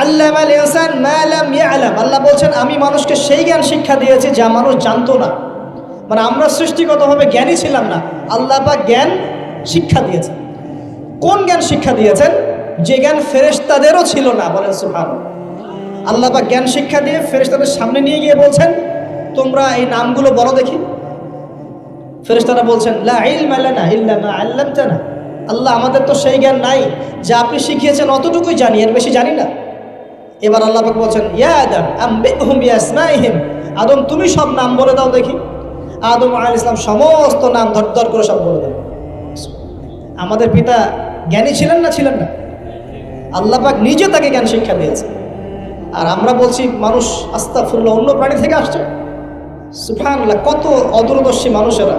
আল্লামাল ইনসান মা লাম ইয়ালাম, আল্লাহ বলছেন আমি মানুষকে সেই জ্ঞান শিক্ষা দিয়েছি যা মানুষ জানতো না। মানে আমরা সৃষ্টিগতভাবে জ্ঞানী ছিলাম না, আল্লাহ পাক জ্ঞান শিক্ষা দিয়েছেন। কোন জ্ঞান শিক্ষা দিয়েছেন? যে জ্ঞান ফেরেশতাদেরও ছিল না। বলেন সুবহানাল্লাহ। আল্লাহ পাক জ্ঞান শিক্ষা দিয়ে ফেরেশতাদের সামনে নিয়ে গিয়ে বলছেন তোমরা এই নামগুলো বলো দেখি। ফেরেশতারা বলছেন লা ইলমা লানা ইল্লা মা আল্লামতানা, আল্লাহ আমাদের তো সেই জ্ঞান নাই, যা আপনি শিখিয়েছেন অতটুকুই জানি, এর বেশি জানি না। এবার আল্লাহ পাক বলছেন ইয়া আদম আম্বিহুম বিআসমাইহিম, আদম তুমি সব নাম বলে দাও দেখি। আদম আলাইহিস সালাম সমস্ত নাম ধর করে সব বলে দেন। আমাদের পিতা জ্ঞানী ছিলেন না? ছিলেন না। আল্লাহ পাক নিজে তাকে জ্ঞান শিক্ষা দিয়েছে। আর আমরা বলছি মানুষ আস্তাগফিরুল্লাহ অন্য প্রাণী থেকে আসছে। সুবহানাল্লাহ, কত অদূরদর্শী মানুষেরা,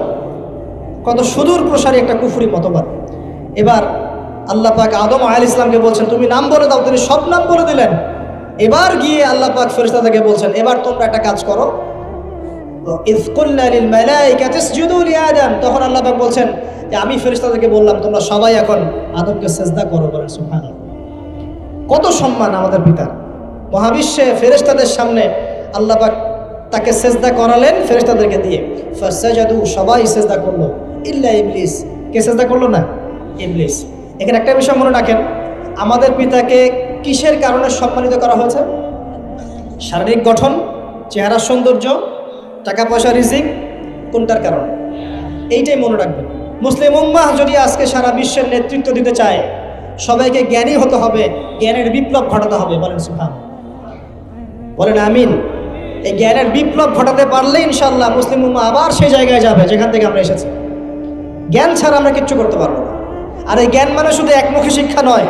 কত সুদূর প্রসারী একটা কুফরি মতবাদ। এবার আল্লাহ পাক আদম আলাইহিস সালামকে বলছেন তুমি নাম বলে দাও, তিনি সব নাম বলে দিলেন। এবার গিয়ে আল্লাহ পাক ফেরেশতাদেরকে বলছেন এবার তোমরা একটা কাজ করো, ইয কুলনা লিল মালাইকাতি ইসজুদু লি আদম, তখন আল্লাহ পাক বলছেন যে আমি ফেরেশতাদেরকে বললাম তোমরা সবাই এখন আদমকে সিজদা করো। বলেন সুবহানাল্লাহ। কত সম্মান আমাদের পিতার। মহাবিশ্বে ফেরেশতাদের সামনে আল্লাহ পাক তাকে সিজদা করালেন ফেরেশতাদেরকে দিয়ে। ফাসাজাদু, সবাই সিজদা করলো, ইল্লা ইবলিস। কে সিজদা করলো না? ইবলিস। এখানে একটা বিষয় মনে রাখেন, আমাদের পিতাকে কিসের কারণে সম্মানিত করা হয়েছে? শারীরিক গঠন, চেহারা সৌন্দর্য, টাকা পয়সা, রিজিক, কোনটার কারণে? এইটাই মনে রাখবেন। মুসলিম উম্মাহ যদি আজকে সারা বিশ্বের নেতৃত্ব দিতে চায়, সবাইকে জ্ঞানী হতে হবে, জ্ঞানের বিপ্লব ঘটাতে হবে। বলেন সুবহানাল্লাহ, বলেন আমিন। এই জ্ঞানের বিপ্লব ঘটাতে পারলে ইনশাআল্লাহ মুসলিম উম্মাহ আবার সেই জায়গায় যাবে যেখান থেকে আমরা এসেছি। জ্ঞান ছাড়া আমরা কিচ্ছু করতে পারবো না। আর এই জ্ঞান মানে শুধু একমুখী শিক্ষা নয়,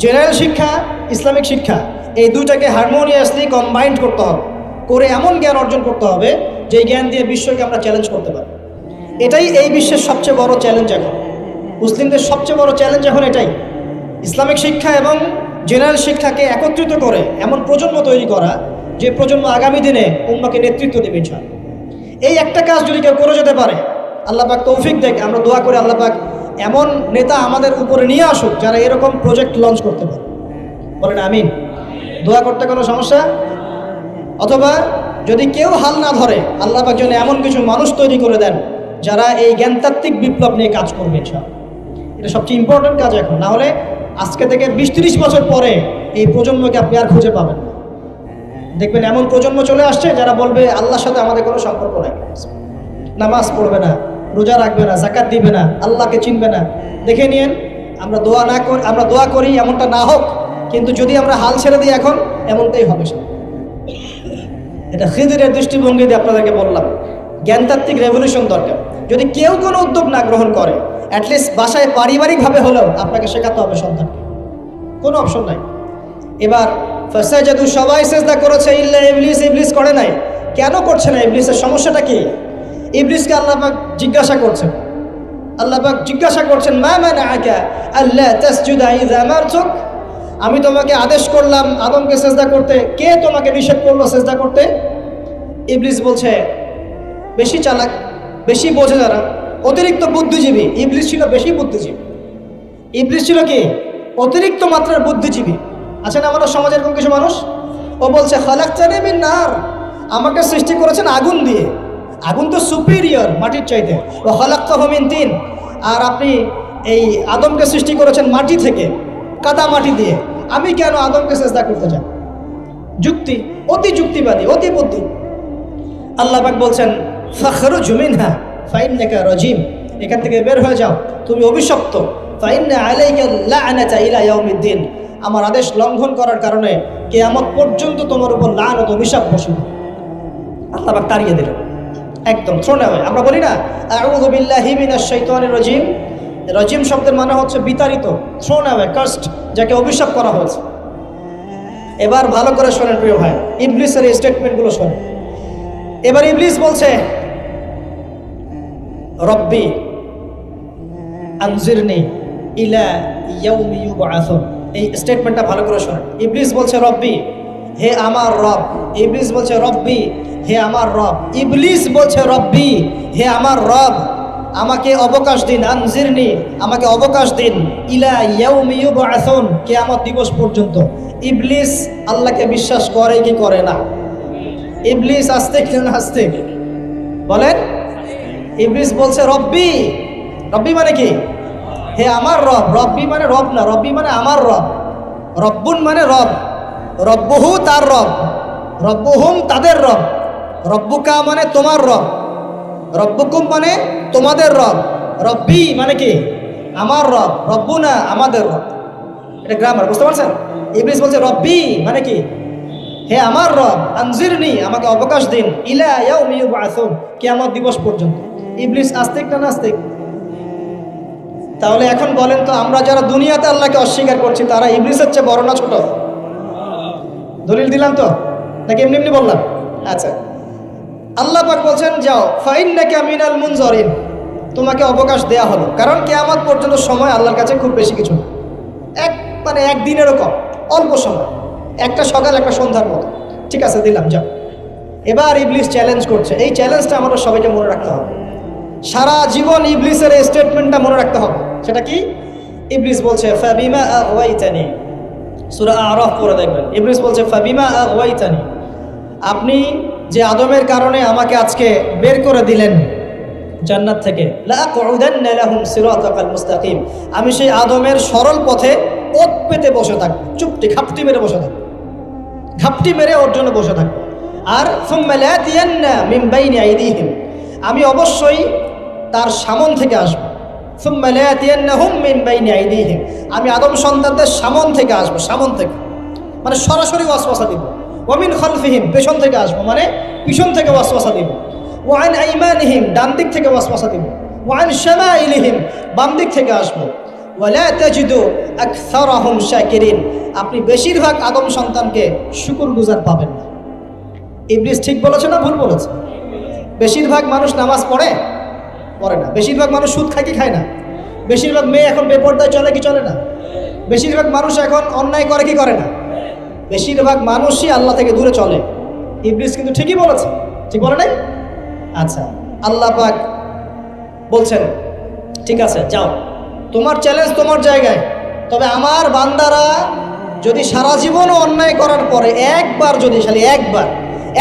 জেনারেল শিক্ষা, ইসলামিক শিক্ষা, এই দুইটাকে হারমোনিয়াসলি কম্বাইন্ড করতে হবে, করে এমন জ্ঞান অর্জন করতে হবে যে জ্ঞান দিয়ে বিশ্বকে আমরা চ্যালেঞ্জ করতে পারি। এটাই এই বিশ্বের সবচেয়ে বড় চ্যালেঞ্জ এখন, মুসলিমদের সবচেয়ে বড় চ্যালেঞ্জ এখন এটাই, ইসলামিক শিক্ষা এবং জেনারেল শিক্ষাকে একত্রিত করে এমন প্রজন্ম তৈরি করা যে প্রজন্ম আগামী দিনে উম্মাহকে নেতৃত্ব দেবে ইনশাআল্লাহ। এই একটা কাজ যদি কেউ করে যেতে পারে, আল্লাহ পাক তৌফিক দেখ, আমরা দোয়া করি আল্লাহ পাক এমন নেতা আমাদের উপরে নিয়ে আসুক যারা এরকম প্রজেক্ট লঞ্চ করতে পারে। বলেন আমিন। দোয়া করতে কোনো সমস্যা? অথবা যদি কেউ হাল না ধরে, আল্লাহ পাক যেন এমন কিছু মানুষ তৈরি করে দেন যারা এই জ্ঞানতাত্ত্বিক বিপ্লব নিয়ে কাজ করবে ইনশাআল্লাহ। এটা সবচেয়ে ইম্পর্টেন্ট কাজ এখন, না হলে আজকে থেকে 20-30 বছর পরে এই প্রজন্মকে আপনি আর খুঁজে পাবেন না। দেখবেন এমন প্রজন্ম চলে আসছে যারা বলবে আল্লাহর সাথে আমাদের কোনো সম্পর্ক নাই, নামাজ পড়বে না, রোজা রাখবে না, যাকাত দিবে না, আল্লাহকে চিনবে না। দেখে নিয়েন, আমরা দোয়া করি এমনটা না হোক, কিন্তু যদি আমরা হাল ছেড়ে দিই এখন এমনটাই হবে। এটা খিদিরের দৃষ্টিভঙ্গি দিয়ে আপনাদেরকে বললাম, জ্ঞানতাত্ত্বিক রেভলিউশন দরকার। যদি কেউ কোনো উদ্যোগ না গ্রহণ করে, অ্যাটলিস্ট বাসায় পারিবারিকভাবে হলেও আপনাকে শেখাতে হবে সন্তানকে, কোনো অপশন নাই। এবার ফাসাজাদু, সবাই সিজদা করেছে ইল্লা ইবলিস, ইবলিস করে নাই। কেন করছে না? ইবলিসের সমস্যাটা কি? ইবলিসকে আল্লাহ পাক জিজ্ঞাসা করছেন, আল্লাহ পাক জিজ্ঞাসা করছেন মা মানাআকা আল্লা তাসজুদা ইযা আমারতুক, আমি তোমাকে আদেশ করলাম আদমকে সিজদা করতে, কে তোমাকে নিষেধ করলো সিজদা করতে? ইবলিস বলছে, বেশি চালাক, বেশি বোঝে যারা, অতিরিক্ত বুদ্ধিজীবী। ইবলিস ছিল বেশি বুদ্ধিজীবী। ইবলিস ছিল কি? অতিরিক্ত মাত্রার বুদ্ধিজীবী। আছেন আমাদের সমাজে এরকম কিছু মানুষ, ও বলছে খালাকতানি মিন নার, আমাকে সৃষ্টি করেছেন আগুন দিয়ে, আগুন তো সুপিরিয়র মাটির চাইতে। ও খালাকতাহু মিন তিন, আর আপনি এই আদমকে সৃষ্টি করেছেন মাটি থেকে, কাদা মাটি দিয়ে, আমি কেন আদমকে সিজদা করতে চাই? যুক্তি, অতি যুক্তিবাদী, অতি বুদ্ধি। আল্লাহ পাক বলছেন ফাখরুজ মিনহা ফাইন্নাকা রাজিম, এখান থেকে বের হয়ে যাও, তুমি অভিশপ্ত। ফাইন্না আলাইকা লা'নাতা ইলা ইয়াউমিদ্দিন, আমার আদেশ লঙ্ঘন করার কারণে কিয়ামত পর্যন্ত তোমার উপর লানত, অভিশাপ বসবে। আল্লাহ পাক তাড়িয়ে দিলেন, একদম থ্রোন অ্যাওয়ে। আমরা বলি না আউযু বিল্লাহি মিনাশ শাইতানির রাজিম, রাজিম শব্দের মানে হচ্ছে বিতাড়িত, থ্রোন অ্যাওয়ে, কার্সড, যাকে অভিশাপ করা হয়েছে। এবার ভালো করে শোনেন প্রিয় ভাই, ইবলিসের এই স্টেটমেন্টগুলো শোনেন। এবার ইবলিস বলছে রব্বি আনজিরনি ইলা ইয়াউমি ইউবআসুন, এই স্টেটমেন্টটা ভালো করে শোনেন। ইবলিস বলছে রব্বি, হে আমার রব। ইবলিস বলছে রব্বি, হে আমার রব। ইবলিস বলছে রব্বি, হে আমার রব, আমাকে অবকাশ দিন, আনজিরনি, আমাকে অবকাশ দিন, ইলা ইয়াউমি ইউবআসুন, কিয়ামত দিবস পর্যন্ত। ইবলিস আল্লাহকে বিশ্বাস করে কি করে না? ইবলিস আস্তিক না নাস্তিক বলেন? ইবলিস বলছে রব্বি। রব্বি মানে কি? হে আমার রব। রব্বি মানে রব না, রব্বি মানে আমার রব। রব্বুন মানে রব, রব্বহু তার রব, রব্বহুম তাদের রব, রব্বুকা মানে তোমার রব, রব্বুকুম মানে তোমাদের রব, রব্বি মানে কি? আমার রব, রব্বুনা আমাদের রব। এটা গ্রামার, বুঝতে পারছেন? ইবলিস বলছে রব্বি মানে কি? হে আমার রব, আনজিরনি আমাকে অবকাশ দিন, ইলা ইয়াউমি ইউবআসুন কিয়ামত দিবস পর্যন্ত। ইবলিস আস্তিক না নাস্তিক? তাহলে এখন বলেন তো, আমরা যারা দুনিয়াতে আল্লাহকে অস্বীকার করছি তারা ইবলিসের চেয়ে বড় না ছোট? দলিল দিলাম তো, নাকি এমনি এমনি বললাম? আচ্ছা, আল্লাহ পাক বলছেন যাও, ফাইন্নাকা মিনাল মুনজারিন, তোমাকে অবকাশ দেয়া হলো। কারণ কিয়ামত পর্যন্ত সময় আল্লাহর কাছে খুব বেশি কিছু না, একদিনেরও কম, অল্প সময়, একটা সকাল একটা সন্ধ্যার মতো। ঠিক আছে, দিলাম, যাও। এবার ইবলিস চ্যালেঞ্জ করছে। এই চ্যালেঞ্জটা আমাদের সবাইকে মনে রাখতে হবে, সারা জীবন ইবলিসের এই স্টেটমেন্টটা মনে রাখতে হবে। সেটা কি? ইবলিস বলছে ফাবিমা আগওয়াইতানি, সূরা আরাফ পড়ে দেখবেন। ইবলিস বলছে ফাবিমা আগওয়াইতানি, আপনি যে আদমের কারণে আমাকে আজকে বের করে দিলেন জান্নাত থেকে, লাআকুদান্না লাহুম সিরাতাকাল মুস্তাকিম, আমি সেই আদমের সরল পথে ওত পেতে বসে থাকবো, চুপটি ঘাপটি মেরে বসে থাকবো, ঘাপটি মেরে ওর জন্য বসে থাকবো। আর সুম্মা লাতিয়ান্না মিন বাইনি আইদিহিম, আমি অবশ্যই তার সামন থেকে আসবো। সুম্মা লাতিয়ান্নাহুম মিন বাইনি আইদিহিম, আমি আদম সন্তানদের সামন থেকে আসবো, সামন থেকে মানে সরাসরি ওয়াসওয়াসা দিব। ওয়া মিন খালফিহিম, পেছন থেকে আসবো মানে পিছন থেকে ওয়াসওয়াসা দিব। ওয়া আন আইমানিহিম, ডান দিক থেকে ওয়াসওয়াসা দিব। ওয়া আন শামাইলিহিম, বাম দিক থেকে আসবো। ওয়া লা তাজিদু আকসারাহুম শাকিরিন, আপনি বেশিরভাগ আদম সন্তানকে শুকরগুজার পাবেন না। ইবলিস ঠিক বলেছে না ভুল বলেছে? বেশিরভাগ মানুষ নামাজ পড়ে না, বেশিরভাগ মানুষ সুদ খায় কি খায় না, বেশিরভাগ মেয়ে এখন বেপরদায় চলে কি চলে না, বেশিরভাগ মানুষ এখন অন্যায় করে কি করে না, বেশিরভাগ মানুষই আল্লাহ থেকে দূরে চলে। ইবলিস কিন্তু ঠিকই বলেছে, ঠিক বলে নাই? আচ্ছা, আল্লাহ পাক বলছেন ঠিক আছে যাও, তোমার চ্যালেঞ্জ তোমার জায়গায়, তবে আমার বান্দারা যদি সারা জীবনও অন্যায় করার পরে একবার, যদি খালি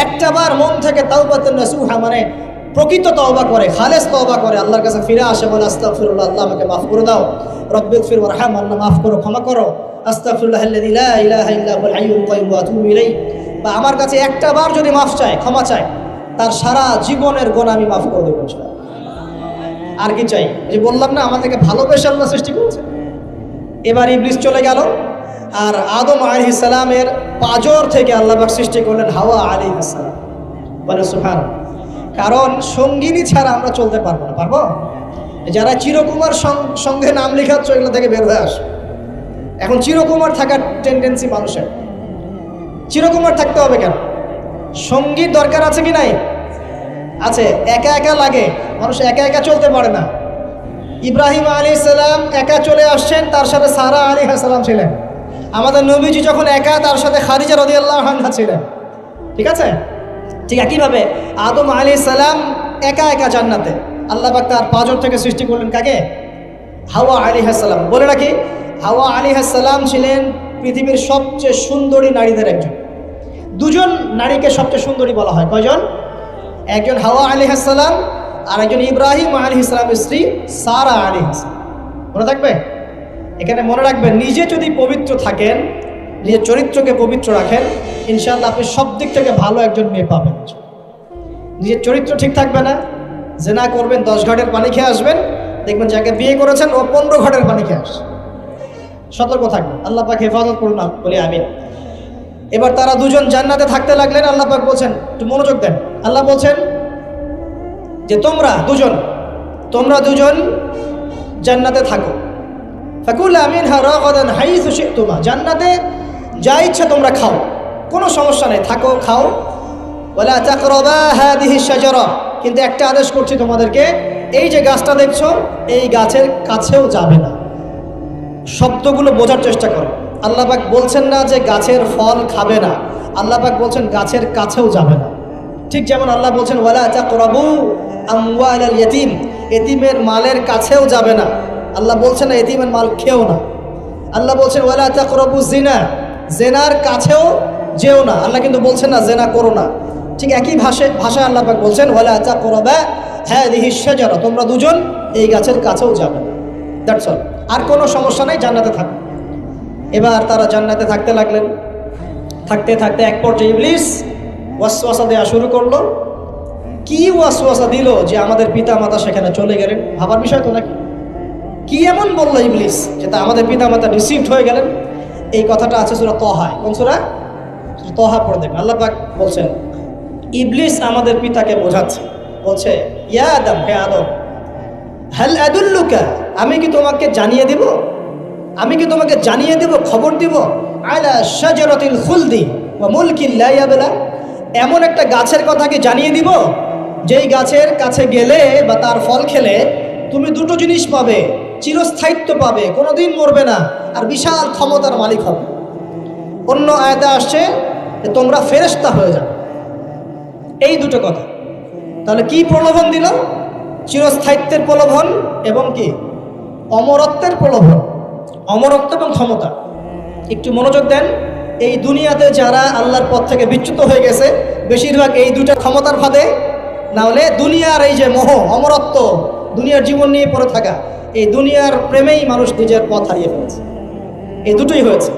একটা বার মন থেকে তাওবাতুন নাসুহা মানে প্রকৃত তওবা করে, খালেস তওবা করে, আল্লাহর কাছে ফিরে আসে, বলে আস্তাগফিরুল্লাহ, আল্লাহ আমাকে মাফ করে দাও, রব্বিগফির ওয়ারহাম, আল্লাহ মাফ করো, ক্ষমা করো, আস্তাগফিরুল্লাহাল্লাযী লা ইলাহা ইল্লা হুয়াল হাইয়ুল কাইয়্যুম ওয়া আতুবু ইলাইহি, বা আমার কাছে একটা বার যদি মাফ চায়, ক্ষমা চায়, তার সারা জীবনের গুনাহ আমি মাফ করে দেব ইনশাআল্লাহ। আর কি চাই? যে বললাম না, আমাদেরকে ভালোবেসে আল্লাহ সৃষ্টি করেছে। এবার ইবলিস চলে গেল, আর আদম আলাইহিস সালামের পাঁজর থেকে আল্লাহ পাক সৃষ্টি করলেন হাওয়া আলাইহিস সালাম। বলে সুবহানাল্লাহ। কারণ সঙ্গিনী ছাড়া আমরা চলতে পারবো না, পারবো? যারা চিরকুমার সঙ্গে নাম লেখাচ্ছ, এগুলো থেকে বের হয়ে আসো। এখন চিরকুমার থাকার টেন্ডেন্সি মানুষের, চিরকুমার থাকতে হবে কেন? সঙ্গীর দরকার আছে কি নাই? আছে। একা একা লাগে, মানুষ একা একা চলতে পারে না। ইব্রাহিম আলাইহিস সালাম একা চলে আসছেন, তার সাথে সারা আলাইহিস সালাম ছিলেন। আমাদের নবীজি যখন একা, তার সাথে খাদিজা রাদিয়াল্লাহু আনহা ছিলেন। ঠিক আছে? ঠিক একইভাবে আদম আলাইহিস সালাম একা একা জান্নাতে, আল্লাহ পাক তার পাঁজর থেকে সৃষ্টি করলেন কাকে? হাওয়া আলাইহিস সালাম। বলে রাখি, হাওয়া আলাইহিস সালাম ছিলেন পৃথিবীর সবচেয়ে সুন্দরী নারীদের একজন। দুজন নারীকে সবচেয়ে সুন্দরী বলা হয়, কয়জন? একজন হাওয়া আলাইহিস সালাম, আর একজন ইব্রাহিম আলাইহিস সালামের স্ত্রী সারা আলাইহিস সালাম। মনে থাকবে? এখানে মনে রাখবেন, নিজে যদি পবিত্র থাকেন, নিজের চরিত্রকে পবিত্র রাখেন, ইনশাআল্লাহ আপনি সব দিক থেকে ভালো একজন মেয়ে পাবেন। নিজের চরিত্র ঠিক থাকবে না, জেনা করবেন, 10 ঘাটের পানি খেয়ে আসবেন, দেখবেন যাকে বিয়ে করেছেন ও 15 ঘাটের পানি খেয়ে আসে। সতর্ক থাকবেন, আল্লাহ পাক হেফাজত করুন বলে আমিন। এবার তারা দুজন জান্নাতে থাকতে লাগলেন। আল্লাহ পাক বলছেন, একটু মনোযোগ দেন, আল্লাহ বলছেন যে তোমরা দুজন জান্নাতে থাকো। ফাকুলা মিনহা রাগাদান হাইসু শি'তুমা, জান্নাতে যা ইচ্ছা তোমরা খাও, কোনো সমস্যা নেই, থাকো, খাও। ওয়ালা তাকরাবা হাদিহি শাজারা, কিন্তু একটা আদেশ করছি তোমাদেরকে, এই যে গাছটা দেখছো, এই গাছের কাছেও যাবে না। শব্দগুলো বোঝার চেষ্টা করো। আল্লাহ পাক বলছেন না যে গাছের ফল খাবে না, আল্লাহ পাক বলছেন গাছের কাছেও যাবে না। ঠিক যেমন আল্লাহ বলছেন ওয়ালা তাকরাবু আমওয়ালাল ইয়াতীম, এতিমের মালের কাছেও যাবে না। আল্লাহ বলছেন না এতিমের মাল খেও না। আল্লাহ বলছেন ওয়ালা তাকরাবু জিনা, জেনার কাছেও যেও না। আল্লাহ কিন্তু বলছেন না জেনা করো না। ঠিক একই ভাষায় আল্লাহ পাক বলছেন ওয়ালা তাকরাবা হাযিহি শাজারা, তোমরা দুজন এই গাছের কাছেও যাবে না। That's all. আর কোনো সমস্যা নাই, জান্নাতে থাকো। এবার তারা জান্নাতে থাকতে লাগলেন। থাকতে থাকতে এক পর্যায়ে ইবলিস ওয়াসওয়াসা দেওয়া শুরু করলো। কি ওয়াসওয়াসা দিল যে আমাদের পিতা মাতা সেখানে চলে গেলেন? ভাবার বিষয় তো নাকি? কি এমন বললো ইবলিস যে তা আমাদের পিতা মাতা রিসিভড হয়ে গেলেন? এই কথাটা আছে সূরা তাহা। কোন সূরা? তাহা পড়ে দেখবেন। আল্লাহ পাক বলছেন ইবলিস আমাদের পিতাকে বোঝাচ্ছে, বলছে ইয়া আদম, হে আদম, হাল আদুল্লুকা, আমি কি তোমাকে জানিয়ে দিব, আমি কি তোমাকে জানিয়ে দিব, খবর দিব, আলা শাজারাতিল খুলদি ওয়া মুলকিন লা ইয়াবলা, এমন একটা গাছের কথা কি জানিয়ে দিব যেই গাছের কাছে গেলে বা তার ফল খেলে তুমি দুটো জিনিস পাবে, চিরস্থায়িত্ব পাবে, কোনোদিন মরবে না, আর বিশাল ক্ষমতার মালিক হবে। অন্য আয়াতে আসছে যে তোমরা ফেরেশতা হয়ে যাবে। এই দুটো কথা। তাহলে কি প্রলোভন দিল? চিরস্থায়িত্বের প্রলোভন এবং কি অমরত্বের প্রলোভন। অমরত্ব এবং ক্ষমতা। একটু মনোযোগ দেন। এই দুনিয়াতে যারা আল্লাহর পথ থেকে বিচ্যুত হয়ে গেছে বেশিরভাগ এই দুটো ক্ষমতার ফাঁদে, না হলে দুনিয়ার এই যে মোহ, অমরত্ব, দুনিয়ার জীবন নিয়ে পড়ে থাকা, এই দুনিয়ার প্রেমেই মানুষ নিজের পথ হারিয়ে ফেলেছে। এই দুটোই হয়েছে।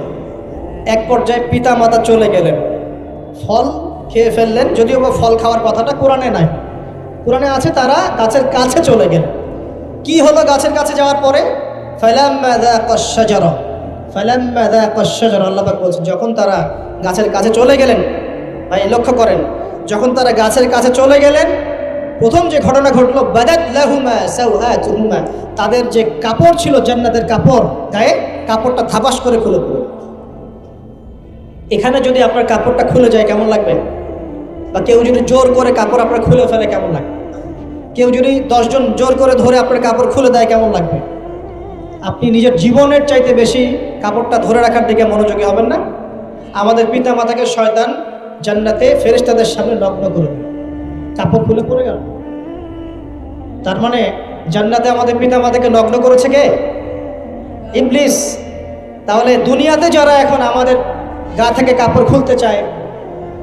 এক পর্যায়ে পিতা মাতা চলে গেলেন, ফল খেয়ে ফেললেন। যদিও বা ফল খাওয়ার কথাটা কোরআনে নাই, কোরআনে আছে তারা গাছের কাছে চলে গেলেন। কি হলো গাছের কাছে যাওয়ার পরে? ফালাম্মা যাকাশ শাজারা, ফালাম্মা যাকাশ শাজারা, আল্লাহ পাক বলছেন যখন তারা গাছের কাছে চলে গেলেন। ভাই লক্ষ্য করেন, যখন তারা গাছের কাছে চলে গেলেন প্রথম যে ঘটনা ঘটলো, বাদাত লাহুমা সাওআতুহুমা, তাদের যে কাপড় ছিল জান্নাতের কাপড়, গায়ে কাপড়টা থাবাস করে খুলে পড়ল। এখানে যদি আপনার কাপড়টা খুলে যায় কেমন লাগবে? বা কেউ যদি জোর করে কাপড় আপনার খুলে ফেলে কেমন লাগবে? কেউ যদি 10 জন জোর করে ধরে আপনার কাপড় খুলে দেয় কেমন লাগবে? আপনি নিজের জীবনের চাইতে বেশি কাপড়টা ধরে রাখার দিকে মনোযোগী হবেন না? আমাদের পিতা মাতাকে শয়তান জান্নাতে ফেরেশতাদের সামনে নগ্ন করে দিল, কাপড় খুলে পড়ে গেল। তার মানে জান্নাতে আমাদের পিতা মাতাকে নগ্ন করেছে কে? ইবলিস। তাহলে দুনিয়াতে যারা এখন আমাদের গা থেকে কাপড় খুলতে চায়,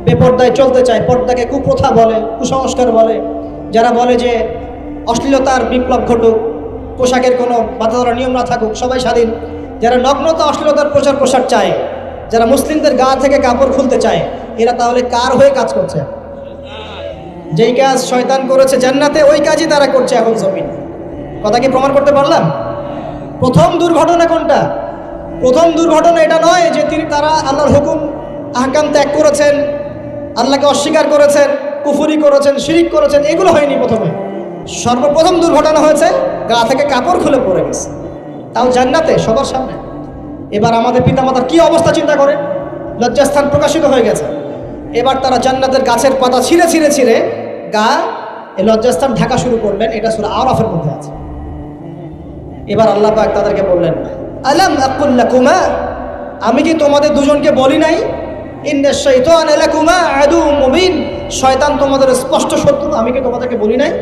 বেপর্দায় চলতে চায়, পর্দাকে কুপ্রথা বলে, কুসংস্কার বলে, যারা বলে যে অশ্লীলতার বিপ্লব ঘটুক, পোশাকের কোনো বাধা ধরা নিয়ম না থাকুক, সবাই স্বাধীন, যারা নগ্নতা অশ্লীলতার প্রচার প্রসার চায়, যারা মুসলিমদের গা থেকে কাপড় খুলতে চায়, এরা তাহলে কার হয়ে কাজ করছে? যেই কাজ শয়তান করেছে জান্নাতে ওই কাজই তারা করছে এখন জমিন। কথা কি প্রমাণ করতে পারলাম? প্রথম দুর্ঘটনা কোনটা? প্রথম দুর্ঘটনা এটা নয় যে তারা আল্লাহর হুকুম আহকাম ত্যাগ করেছেন, আল্লাহকে অস্বীকার করেছেন, কুফরি করেছেন, শিরিক করেছেন, এগুলো হয়নি। প্রথমে সর্বপ্রথম দুর্ঘটনা হয়েছে গা থেকে কাপড় খুলে পড়ে গেছে, তাও জান্নাতে সবার সামনে। এবার আমাদের পিতামাতার কি অবস্থা চিন্তা করে, লজ্জাস্থান প্রকাশিত হয়ে গেছে। এবার তারা জান্নাতের গাছের পাতা ছিঁড়ে ছিঁড়ে ছিঁড়ে গা এই লজ্জাস্থান ঢাকা শুরু করলেন। এটা সূরা আরাফের মধ্যে আছে। এবার আল্লাহ পাক তাদেরকে বললেন আলাম আকুল লাকুমা, আমি কি তোমাদের দুজনকে বলি নাই, ইন্নাশ শাইতানা লাকুমা আদুউম মুবিন, শয়তান তোমাদের স্পষ্ট শত্রু, আমি কি তোমাদেরকে বলি নাই?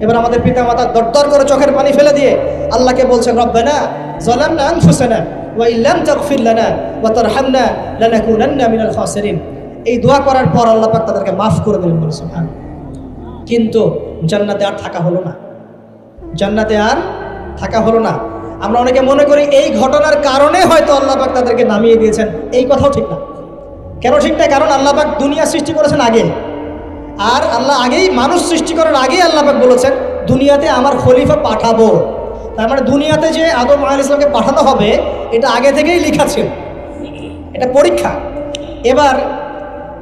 এবার আমাদের পিতা মাতা দরদর করে চোখের পানি ফেলে দিয়ে আল্লাহকে বলছেন রব্বানা যালামনা আনফুসানা ওয়া ইল্লাম তাগফির লানা ওয়া তারহামনা লানাকুনান্না মিনাল খাসিরিন। এই দোয়া করার পর আল্লাহ পাক তাদেরকে মাফ করে দিলেন, বলে সুবহানাল্লাহ। কিন্তু জান্নাতে আর থাকা হলো না, জান্নাতে আর থাকা হলো না। আমরা অনেকে মনে করি এই ঘটনার কারণে হয়তো আল্লাহ পাক তাদেরকে নামিয়ে দিয়েছেন, এই কথাও ঠিক না। কেন ঠিক না? কারণ আল্লাহ পাক দুনিয়া সৃষ্টি করেছেন আগে, আর আল্লাহ আগেই মানুষ সৃষ্টি করার আগেই আল্লাহ পাক বলেছেন দুনিয়াতে আমার খলিফা পাঠাবো। তার মানে দুনিয়াতে যে আদম আলাইহিস সালামকে পাঠানো হবে এটা আগে থেকেই লেখা ছিল, এটা পরীক্ষা। এবার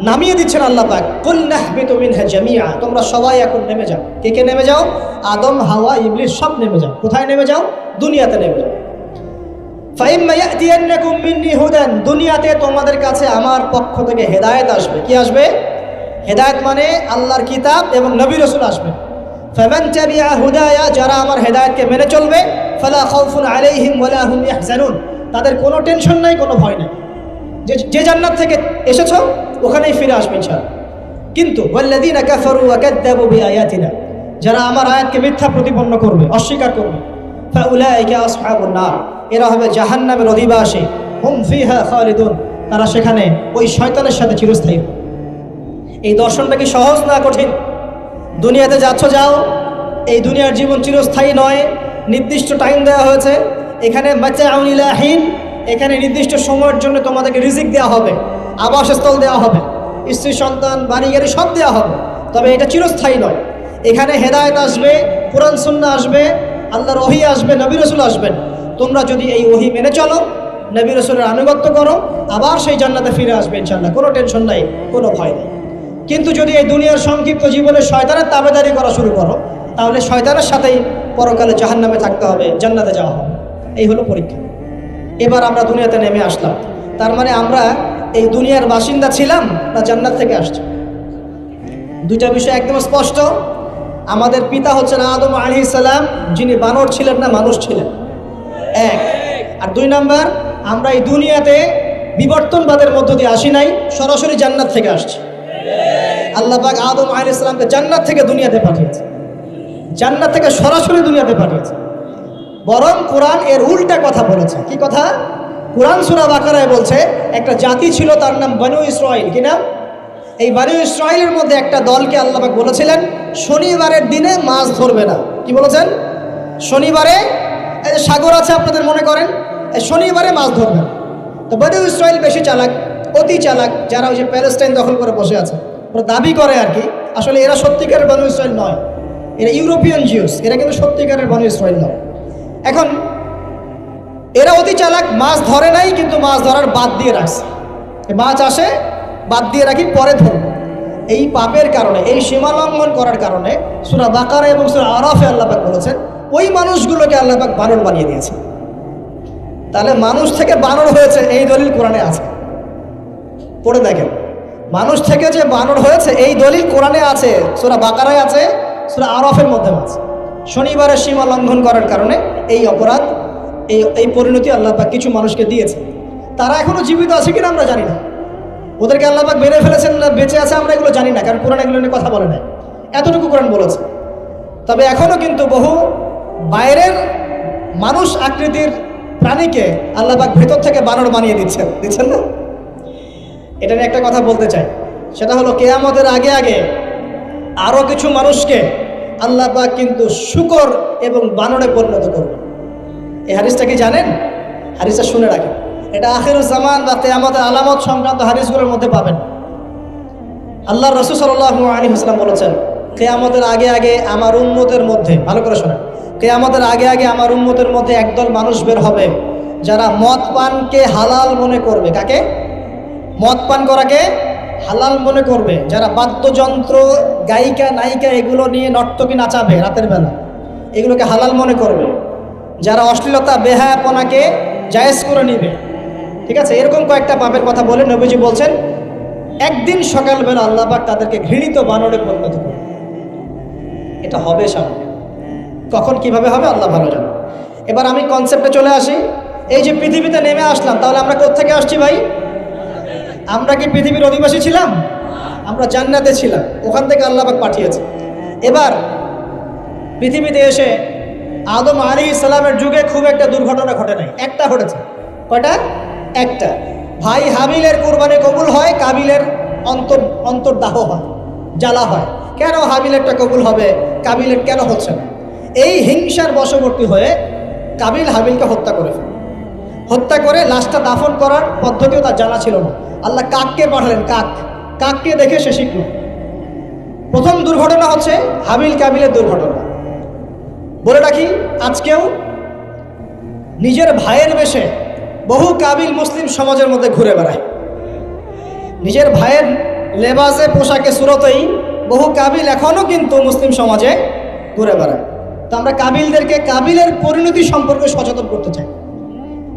নামিয়ে দিচ্ছেন আল্লাহ পাক, কুল নাহবিতু মিনহা জামিআ, তোমরা সবাই এখন নেমে যাও। কে কে নেমে যাও? আদম, হাওয়া, ইবলিস সব নেমে যাও। কোথায় নেমে যাও? দুনিয়াতে নেমে যাও। ফাইম্মা ইয়াতিয়ান্নাকুম মিন্নি হুদান, দুনিয়াতে তোমাদের কাছে আমার পক্ষ থেকে হেদায়েত আসবে। কি আসবে? হেদায়েত মানে আল্লাহর কিতাব এবং নবী রাসূল আসবে। ফামান তাবিআ হুদায়া, যারা আমার হেদায়েতকে মেনে চলবে, ফালা খাউফুন আলাইহিম ওয়ালা হুম ইয়াহজানুন, তাদের কোনো টেনশন নাই, কোনো ভয় নাই। যে জান্নাত থেকে এসেছো ওখানেই ফিরে আসবে ইনশাআল্লাহ। কিন্তু ওয়াল্লাযীনা কাফারু ওয়া কাযযাবু বিআয়াতিনা, যারা আমার আয়াতকে মিথ্যা প্রতিপন্ন করবে, অস্বীকার করবে, ফাউলাইকা আসহাবুন নার, এরা হবে জাহান্নামের অধিবাসী। হুম ফিহা খালিদুন, তারা সেখানে ওই শয়তানের সাথে চিরস্থায়ী। এই দর্শনটা কি সহজ না কঠিন? দুনিয়াতে যাচ্ছ যাও, এই দুনিয়ার জীবন চিরস্থায়ী নয়, নির্দিষ্ট টাইম দেওয়া হয়েছে। এখানে মাতাউন ইলাহিন, এখানে নির্দিষ্ট সময়ের জন্য তোমাদেরকে রিজিক দেওয়া হবে, আবাসস্থল দেওয়া হবে, স্ত্রী সন্তান বাড়ি গাড়ি সব দেওয়া হবে, তবে এটা চিরস্থায়ী নয়। এখানে হেদায়েত আসবে, কোরআন সুন্নাহ আসবে, আল্লাহর ওহী আসবে, নবী রাসূল আসবেন। তোমরা যদি এই ওহী মেনে চলো, নবী রাসূলের আনুগত্য করো, আবার সেই জান্নাতে ফিরে আসবে ইনশাআল্লাহ, কোনো টেনশন নাই, কোনো ভয় নেই। কিন্তু যদি এই দুনিয়ার সংক্ষিপ্ত জীবনে শয়তানের তাবেদারি করা শুরু করো, তাহলে শয়তানের সাথেই পরকালে জাহান্নামে থাকতে হবে, জান্নাতে যাওয়া হবে। এই হলো পরীক্ষা। এবার আমরা দুনিয়াতে নেমে আসলাম, তার মানে আমরা এই দুনিয়ার বাসিন্দা ছিলাম না জান্নাত থেকে আসছি? দুইটা বিষয় একদম স্পষ্ট। আমাদের পিতা হচ্ছেন আদম আলাইহিস সালাম, যিনি বানর ছিলেন না মানুষ ছিলেন, এক। আর দুই নাম্বার, আমরা এই দুনিয়াতে বিবর্তনবাদের মধ্য দিয়ে আসি নাই, সরাসরি জান্নাত থেকে আসছি। আল্লাহ পাক আদম আলাইহিস সালামকে জান্নাত থেকে দুনিয়াতে পাঠিয়েছে, জান্নাত থেকে সরাসরি দুনিয়াতে পাঠিয়েছে। বরং কোরআন এর উল্টা কথা বলেছে। কি কথা? কোরআন সূরা বাকারায় বলছে একটা জাতি ছিল, তার নাম বনু ইসরাইল। কি নাম? এই বনু ইসরাইলের মধ্যে একটা দলকে আল্লাহ পাক বলেছিলেন শনিবারের দিনে মাছ ধরবে না। কি বলেছেন? শনিবারে, এই যে সাগর আছে আপনাদের মনে করেন, এই শনিবারে মাছ ধরবে না। তো বনু ইসরাইল বেশি চালাক, অতি চালাক, যারা ওই যে প্যালেস্টাইন দখল করে বসে আছে, ওরা দাবি করে আর কি, আসলে এরা সত্যিকারের বনু ইসরাইল নয়, এরা ইউরোপিয়ান জিউস, এরা কিন্তু সত্যিকারের বনু ইসরাইল নয়। এখন এরা অতি চালাক, মাছ ধরে নাই, কিন্তু মাছ ধরার বাদ দিয়ে রাখছে। মাছ আসে, বাদ দিয়ে রাখি, পরে ধরব। এই পাপের কারণে, এই সীমা লঙ্ঘন করার কারণে সূরা বাকারা এবং সূরা আরাফে আল্লাহ পাক বলেছেন ওই মানুষগুলোকে আল্লাহ পাক বানর বানিয়ে দিয়েছে। তাহলে মানুষ থেকে বানর হয়েছে এই দলিল কোরআনে আছে, পড়ে দেখেন। মানুষ থেকে যে বানর হয়েছে এই দলিল কোরআনে আছে, সূরা বাকারায় আছে, সূরা আরাফের মধ্যে আছে। শনিবারের সীমা লঙ্ঘন করার কারণে এই অপরাধ, এই পরিণতি আল্লাহ পাক কিছু মানুষকে দিয়েছে। তারা এখনো জীবিত আছে কিনা আমরা জানি না, ওদেরকে আল্লাহ পাক মেরে ফেলেছেন না বেঁচে আছে আমরা এগুলো জানি না, কারণ কোরআন এগুলো নিয়ে কথা বলে না। এতটুকু কোরআন বলেছে। তবে এখনো কিন্তু বহু বাইরের মানুষ আকৃতির প্রাণীকে আল্লাহ পাক ভেতর থেকে বানর বানিয়ে দিচ্ছেন না। এটা নিয়ে একটা কথা বলতে চাই, সেটা হলো কিয়ামতের আগে আগে আরো কিছু মানুষকে আল্লাহ পাক কিন্তু শূকর এবং বানরে পরিণত করবে। এই হাদিসটা কি জানেন? হাদিসটা শুনে রাখেন, এটা আখিরুজ জামান বা কিয়ামতের আলামত সংক্রান্ত হাদিসগুলোর মধ্যে পাবেন। আল্লাহর রাসূল সাল্লাল্লাহু আলাইহি ওয়াসাল্লাম বলেছেন কিয়ামতের আগে আগে আমার উম্মতের মধ্যে, ভালো করে শোনেন, কিয়ামতের আগে আগে আমার উম্মতের মধ্যে একদল মানুষ বের হবে যারা মদ পানকে হালাল মনে করবে। কাকে? মদ পান করাকে হালাল মনে করবে। যারা বাদ্যযন্ত্র, গায়িকা, নায়িকা এগুলো নিয়ে নর্তকী নাচাবে রাতের বেলা, এগুলোকে হালাল মনে করবে। যারা অশ্লীলতা, বেহায়াপনাকে জায়েজ করে নিবে, ঠিক আছে, এরকম কয়েকটা পাপের কথা বলে নবীজি বলছেন একদিন সকালবেলা আল্লাহ পাক তাদেরকে ঘৃণিত বানরে পরিণত করবে। এটা হবে সামনে, কখন কিভাবে হবে আল্লাহ ভালো জানে। এবার আমি কনসেপ্টে চলে আসি। এই যে পৃথিবীতে নেমে আসলাম, তাহলে আমরা কোত্থেকে আসছি ভাই? আমরা কি পৃথিবীর অধিবাসী ছিলাম? আমরা জান্নাতে ছিলাম, ওখান থেকে আল্লাহ পাক পাঠিয়েছে। এবার পৃথিবীতে এসে আদম আলাইহিস সালামের যুগে খুব একটা দুর্ঘটনা ঘটে নাই, একটা ঘটেছে। কয়টা? একটা। ভাই হাবিলের কুরবানি কবুল হয়, কাবিলের অন্তর্দাহ হয়, জ্বালা হয়। কেন হাবিলেরটা কবুল হবে, কাবিলের কেন হচ্ছে না? এই হিংসার বশবর্তী হয়ে কাবিল হাবিলকে হত্যা করে ফেলে। হত্যা করে লাশটা দাফন করার পদ্ধতিও তার জানা ছিল না। আল্লাহ কাককে পাঠালেন, কাককে দেখে সে শিখল। প্রথম দুর্ঘটনা হচ্ছে হাবিল কাবিলের দুর্ঘটনা। বলে রাখি, আজকেও নিজের ভাইয়ের বেশে বহু কাবিল মুসলিম সমাজের মধ্যে ঘুরে বেড়ায়। নিজের ভাইয়ের লেবাসে, পোশাকে, সুরতেই বহু কাবিল এখনও কিন্তু মুসলিম সমাজে ঘুরে বেড়ায়। তো আমরা কাবিলদেরকে কাবিলের পরিণতি সম্পর্কে সচেতন করতে চাই।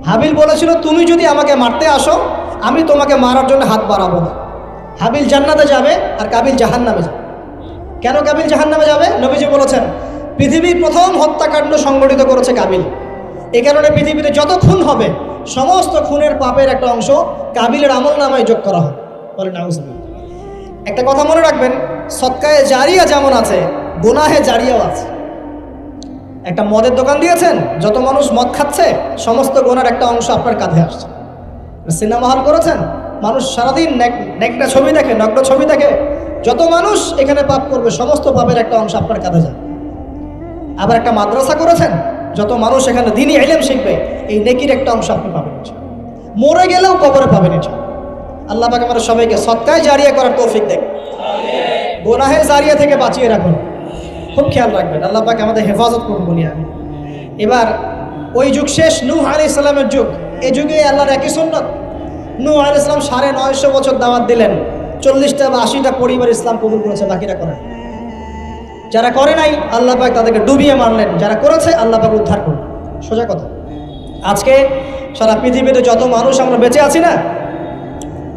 হাবিল বলেছিল তুমি যদি আমাকে মারতে আসো আমি তোমাকে মারার জন্য হাত বাড়াবো না। হাবিল জান্নাতে যাবে আর কাবিল জাহান্নামে যাবে। কেন কাবিল জাহান্নামে যাবে? নবীজি বলেছেন পৃথিবীর প্রথম হত্যাকাণ্ড সংগঠিত করেছে কাবিল। এই কারণে পৃথিবীতে যত খুন হবে সমস্ত খুনের পাপের একটা অংশ কাবিলের আমল নামায় যোগ করা হয়। বলে নাউজুবিল্লাহ। একটা কথা মনে রাখবেন, সদকায়ে জারিয়া যেমন আছে, গুনাহে জারিয়াও আছে। একটা মদের দোকান দিয়েছেন, যত মানুষ মদ খাচ্ছে সমস্ত গুনার একটা অংশ আপনার কাঁধে আসছে। সিনেমা হল করেছেন, মানুষ সারাদিন নেকড়া ছবি দেখে, নগ্ন ছবি দেখে। যত মানুষ এখানে পাপ করবে সমস্ত পাপের একটা অংশ আপনার কাঁধে যায়। আবার একটা মাদ্রাসা করেছেন, যত মানুষ এখানে দ্বীনি ইলম শিখবে এই নেকির একটা অংশ আপনি পাবেন। মরে গেলেও কবরে পাবেন। আল্লাহ পাক আমাদের সবাইকে সদকায়ে জারিয়া করার তৌফিক দেন, গুনাহে জারিয়া থেকে বাঁচিয়ে রাখুন। খুব খেয়াল রাখবেন, আল্লাহ পাক আমাদের হেফাজত করুন বলি আমি। এবার ওই যুগ শেষ, নূহ আলাইহিস সালামের যুগ। এই যুগে আল্লাহর একই সুন্নাত। নূহ আলাইহিস সালাম 950 বছর দাওয়াত দিলেন, 40টা বা 80টা পরিবার ইসলাম কবুল করেছে, বাকিরা করে। যারা করে নাই আল্লাহ পাক তাদেরকে ডুবিয়ে মারলেন, যারা করেছে আল্লাহ পাক উদ্ধার করলেন। সোজা কথা। আজকে সারা পৃথিবীতে যত মানুষ আমরা বেঁচে আছি না,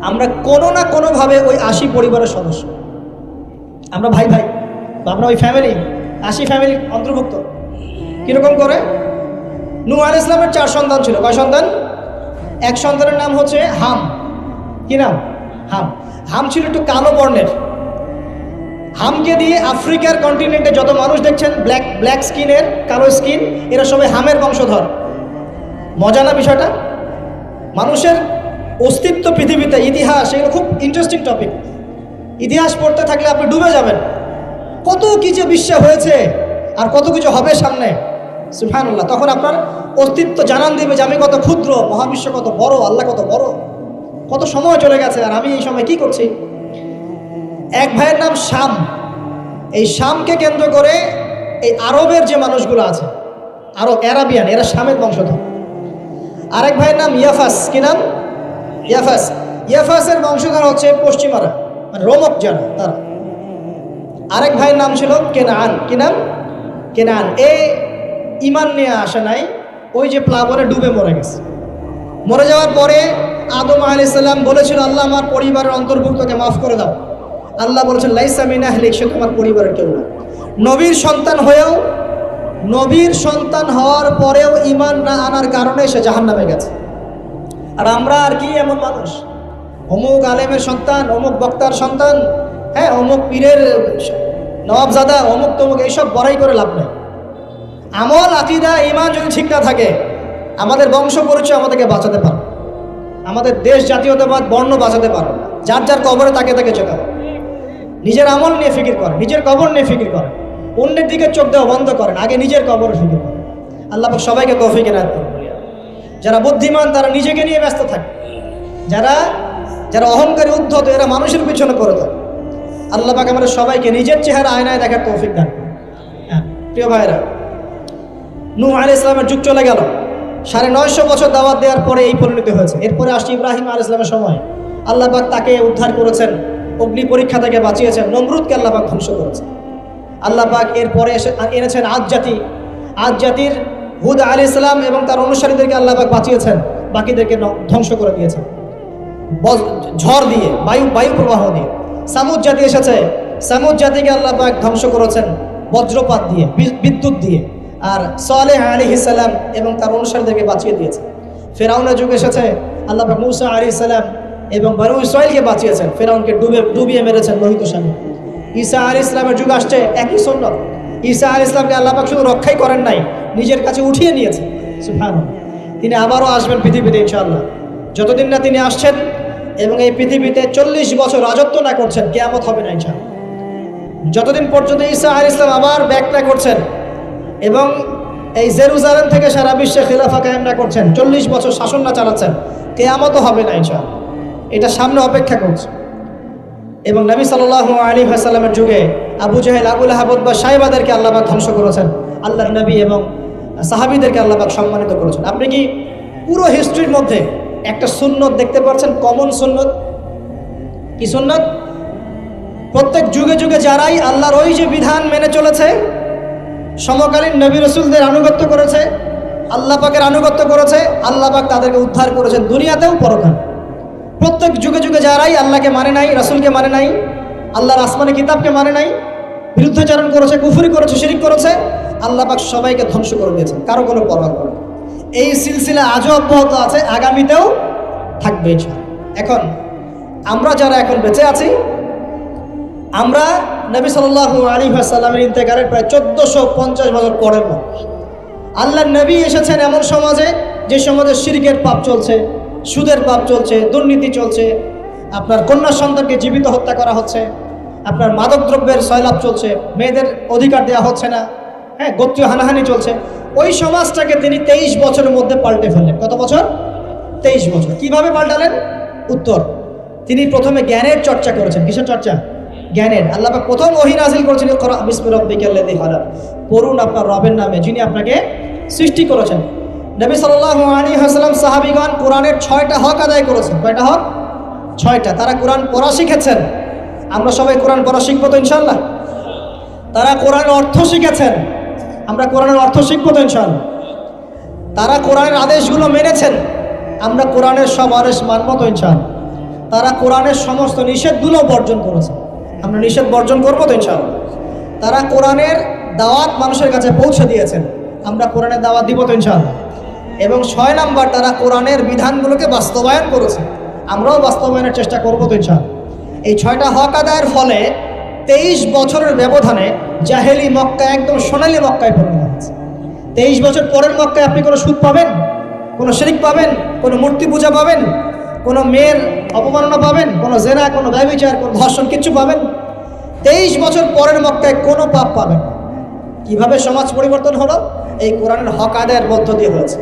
আমরা কোনো না কোনোভাবে ওই 80 পরিবারের সদস্য। আমরা ভাই ভাই, আমরা ওই ফ্যামিলি, 80 ফ্যামিলির অন্তর্ভুক্ত। কীরকম করে? নূহ আলাইহিস সালামের 4 সন্তান ছিল। কয় সন্তান? এক সন্তানের নাম হচ্ছে হাম। কি নাম? হাম। হাম ছিল একটু কালো বর্ণের। হামকে দিয়ে আফ্রিকার কন্টিনেন্টে যত মানুষ দেখছেন ব্ল্যাক স্কিনের, কালো স্কিন, এরা সবাই হামের বংশধর। মজা না বিষয়টা? মানুষের অস্তিত্ব পৃথিবীতে, ইতিহাস, এগুলো খুব ইন্টারেস্টিং টপিক। ইতিহাস পড়তে থাকলে আপনি ডুবে যাবেন। কত কিছু বিশ্বে হয়েছে আর কত কিছু হবে সামনে, সুবহানাল্লাহ। তখন আপনার অস্তিত্ব জানান দিবে যে আমি কত ক্ষুদ্র, মহাবিশ্ব কত বড়, আল্লাহ কত বড়, কত সময় চলে গেছে আর আমি এই সময় কি করছি। এক ভাইয়ের নাম শাম। এই শামকে কেন্দ্র করে এই আরবের যে মানুষগুলো আছে, আরব, অ্যারাবিয়ান, এরা শামের বংশধর। আরেক ভাইয়ের নাম ইয়াফাস। কি নাম? ইয়াফাস। ইয়াফাসের বংশধর হচ্ছে পশ্চিমারা, মানে রোমক যারা, তারা। আরেক ভাইয়ের নাম ছিল কেনান। কি নাম? কেনান। ইমান নিয়ে আসে নাই, ওই যে প্লাবনে ডুবে মরে গেছে। মরে যাওয়ার পরে আদম আলাইহিস সালাম বলেছিল, আল্লাহ আমার পরিবারের অন্তর্ভুক্তকে মাফ করে দাও। আল্লাহ বলেছেন, লাইসা মিন আহলিক, সে তোমার পরিবারের কেউ না। নবীর সন্তান হয়েও, নবীর সন্তান হওয়ার পরেও ইমান না আনার কারণে সে জাহান্নামে গেছে। আর আমরা আর কি এমন মানুষ, অমুক আলেমের সন্তান, অমুক বক্তার সন্তান, হ্যাঁ, অমুক পীরের নবাবজাদা, অমুক তমুক, এইসব বড়াই করে লাভ নেই। আমল, আকীদা, ঈমান যদি ঠিক না থাকে, আমাদের বংশ পরিচয় আমাদেরকে বাঁচাতে পারে, আমাদের দেশ, জাতীয়তাবাদ, বর্ণ বাঁচাতে পারে। যার যার কবরে তাকে তাকে চোখ হবে। নিজের আমল নিয়ে ফিকির করে, নিজের কবর নিয়ে ফিকির করে, অন্যের দিকে চোখ দেওয়া বন্ধ করেন, আগে নিজের কবর ফিকির করেন। আল্লাহ পাক সবাইকে তৌফিক এনায়েত করুন। যারা বুদ্ধিমান তারা নিজেকে নিয়ে ব্যস্ত থাকে, যারা অহংকারী, উদ্ধত, এরা মানুষের পিছনে করে থাকে। আল্লাহ পাক আমাদের সবাইকে নিজের চেহারা আয়নায় দেখার তৌফিক দান। হ্যাঁ প্রিয় ভাইরা, নূহ আলাইহিস সালামের যুগ চলে গেল, 950 বছর দাওয়াত দেওয়ার পরে এই পরিণতি হয়েছে। এরপরে আসছে ইব্রাহিম আলাইহিস সালামের সময়। আল্লাহ পাক তাকে উদ্ধার করেছেন, অগ্নি পরীক্ষা থেকে বাঁচিয়েছেন, নমরুদকে আল্লাহ পাক ধ্বংস করেছেন। আল্লাহ পাক এরপরে এনেছেন আদ জাতি। আদ জাতির হুদ আলাইহিস সালাম এবং তার অনুসারীদেরকে আল্লাহ পাক বাঁচিয়েছেন, বাকিদেরকে ধ্বংস করে দিয়েছেন ঝড় দিয়ে, বায়ু প্রবাহ দিয়ে। সামুদ জাতি এসেছে, সামুদ জাতিকে আল্লাহ পাক ধ্বংস করেছেন বজ্রপাত দিয়ে, বিদ্যুৎ দিয়ে। আর সালেহ আলাইহিস সালাম এবং তার অনুসারীদেরকে বাঁচিয়ে দিয়েছেন। ফেরাউনের যুগ এসেছে, আল্লাহ পাক মূসা আলাইহিস সালাম এবং বনু ইসরাঈলকে বাঁচিয়েছেন, ফেরাউনকে ডুবিয়ে মেরেছেন লোহিত সাগরে। ঈসা আলাইহিস সালামের যুগ আসছে, একই সুন্নাত। ঈসা আলাইহিস সালামকে আল্লাহ পাক শুধু রক্ষাই করেন নাই, নিজের কাছে উঠিয়ে নিয়েছেন। সুবহানাল্লাহ। তিনি আবারও আসবেন পৃথিবীতে ইনশাআল্লাহ। যতদিন না তিনি আসছেন এবং এই পৃথিবীতে 40 বছর রাজত্ব না করছেন, কিয়ামত হবে না ইনশাআল্লাহ। যতদিন পর্যন্ত ঈসা আলাইহিস সালাম আবার ব্যাক না করছেন এবং এই জেরুজালেম থেকে সারা বিশ্বে খিলাফা কায়েম না করছেন, 40 বছর শাসন না চালাচ্ছেন, কিয়ামতও হবে না ইনশাআল্লাহ। এটা সামনে অপেক্ষা করছে। এবং নবী সাল্লাল্লাহু আলাইহি ওয়াসাল্লামের যুগে আবু জাহেল, আবু লাহাব বা সাহেবাদেরকে আল্লাহ পাক ধ্বংস করেছেন, আল্লাহর নবী এবং সাহাবীদেরকে আল্লাহ পাক সম্মানিত করেছেন। আপনি কি পুরো হিস্ট্রির মধ্যে একটা সুন্নত দেখতে পাচ্ছেন, কমন সুন্নত? কি সুন্নত? প্রত্যেক যুগে যুগে যারাই আল্লাহর ওই যে বিধান মেনে চলেছে, সমকালীন নবী রাসূলদের আনুগত্য করেছে, আল্লাহ পাকের আনুগত্য করেছে, আল্লাহ পাক তাদেরকে উদ্ধার করেছেন দুনিয়াতেও পরকালে। প্রত্যেক যুগে যুগে যারাই আল্লাহকে মানে নাই, রাসূলকে মানে নাই, আল্লাহর আসমানি কিতাবকে মানে নাই, বিরুদ্ধাচরণ করেছে, কুফরি করেছে, শিরিক করেছে, আল্লাহ পাক সবাইকে ধ্বংস করে দিয়েছেন, কারো কোনো পরোয়া করে না। এই সিলসিলা আজও অব্যাহত আছে, আগামীতেও থাকবে ইনশাআল্লাহ। এখন আমরা যারা এখন বেঁচে আছি, আমরা নবী সাল্লাল্লাহু আলাইহি ওয়াসাল্লামের ইন্তেকালের প্রায় 1450 বছর পরের মানুষ। আল্লাহর নবী এসেছেন এমন সমাজে যে সমাজে শিরকের পাপ চলছে, সুদের পাপ চলছে, দুর্নীতি চলছে, আপনার কন্যা সন্তানকে জীবিত হত্যা করা হচ্ছে, আপনার মাদকদ্রব্যের সয়লাভ চলছে, মেয়েদের অধিকার দেওয়া হচ্ছে না, হ্যাঁ, গোত্রীয় হানাহানি চলছে। ওই সমাজটাকে তিনি 23 বছরের মধ্যে পাল্টে ফেললেন। কত বছর? 23 বছর। কিভাবে পাল্টালেন? উত্তর, তিনি প্রথমে জ্ঞানের চর্চা করেছেন। কিসের চর্চা? জ্ঞানের। আল্লাহ পাক প্রথম ওহী নাযিল করেছেন, ইকরা বিসমি রাব্বিকাল্লাযী খালাক, পড়ুন আপনার রবের নামে যিনি আপনাকে সৃষ্টি করেছেন। নবী সাল্লাল্লাহু আলাইহি ওয়াসাল্লাম সাহাবীগণ কোরআনের 6টা হক আদায় করেছেন। কয়টা হক? 6টা। তারা কোরআন পড়া শিখেছেন। আমরা সবাই কোরআন পড়া শিখবো তো ইনশাআল্লাহ? তারা কোরআনের অর্থ শিখেছেন। আমরা কোরআনের অর্থ শিখবো তো ইনশাআল্লাহ? তারা কোরআনের আদেশগুলো মেনেছেন। আমরা কোরআনের সব আদেশ মানব তো ইনশাআল্লাহ? তারা কোরআনের সমস্ত নিষেধগুলো বর্জন করেছে। আমরা নিষেধ বর্জন করবো তো ইনশাআল্লাহ? তারা কোরআনের দাওয়াত মানুষের কাছে পৌঁছে দিয়েছেন। আমরা কোরআনের দাওয়াত দিব তো ইনশাআল্লাহ? এবং 6 নাম্বার, তারা কোরআনের বিধানগুলোকে বাস্তবায়ন করেছে। আমরাও বাস্তবায়নের চেষ্টা করবো তো ইনশাআল্লাহ? এই 6টা হক আদায়ের ফলে 23 বছরের ব্যবধানে জাহেলি মক্কা একদম সোনালী মক্কায় পরিণত হয়েছে। 23 বছর পরের মক্কায় আপনি কোনো সুদ পাবেন, কোনো শিরক পাবেন, কোনো মূর্তি পূজা পাবেন, কোনো মেয়ের অপমাননা পাবেন, কোনো জেনা, কোনো ব্যভিচার, কোনো ধর্ষণ, কিচ্ছু পাবেন? 23 বছর পরের মক্কায় কোনো পাপ পাবেন না। কীভাবে সমাজ পরিবর্তন হলো? এই কোরআনের হক আদায়ের মধ্য দিয়ে হয়েছে,